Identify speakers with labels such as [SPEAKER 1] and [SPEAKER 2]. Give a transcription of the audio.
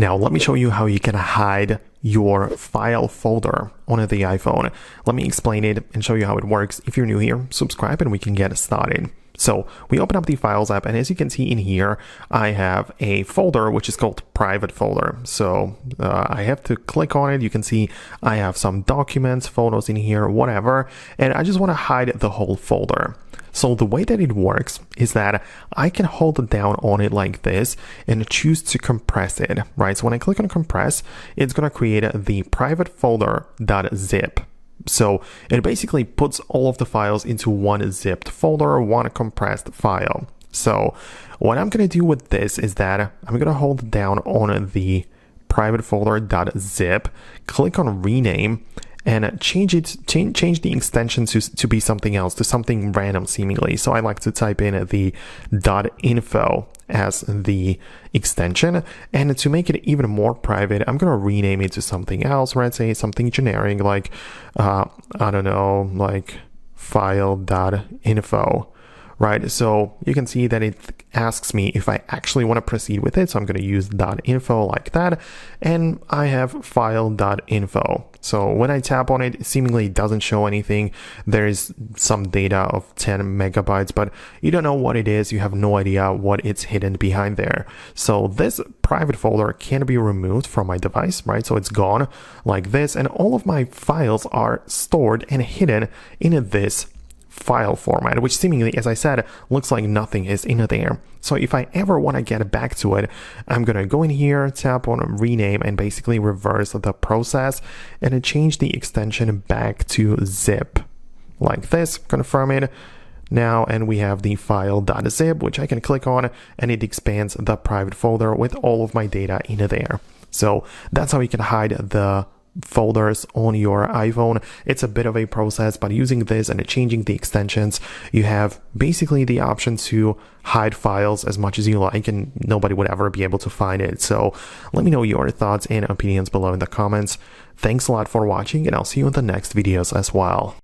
[SPEAKER 1] Now, let me show you how you can hide your file folder on the iPhone. Let me explain it and show you how it works. If you're new here, subscribe and we can get started. So we open up the Files app, and as you can see in here, I have a folder which is called Private Folder. So I have to click on it. You can see I have some documents, photos in here, whatever, and I just want to hide the whole folder. So the way that it works is that I can hold down on it like this and choose to compress it, right? So when I click on compress, it's going to create the private folder.zip. So it basically puts all of the files into one zipped folder, one compressed file. So what I'm going to do with this is that I'm going to hold down on the private folder.zip, click on rename, and change the extension to be something else, to something random seemingly. So I like to type in the .info as the extension, and to make it even more private, I'm gonna rename it to something else, right? Say something generic like I don't know, like file.info, right? So you can see that it asks me if I actually want to proceed with it. So I'm going to use .info like that, and I have file.info. So when I tap on it, it seemingly doesn't show anything. There is some data of 10 megabytes, but you don't know what it is. You have no idea what it's hidden behind there. So this private folder can be removed from my device, right? So it's gone like this, and all of my files are stored and hidden in this file format, which seemingly, as I said, looks like nothing is in there. So if I ever want to get back to it, I'm going to go in here, tap on rename, and basically reverse the process and change the extension back to zip like this, confirm it now, and we have the file.zip, which I can click on, and it expands the private folder with all of my data in there. So that's how you can hide the folders on your iPhone. It's a bit of a process, but using this and changing the extensions, you have basically the option to hide files as much as you like, and nobody would ever be able to find it. So let me know your thoughts and opinions below in the comments. Thanks a lot for watching, and I'll see you in the next videos as well.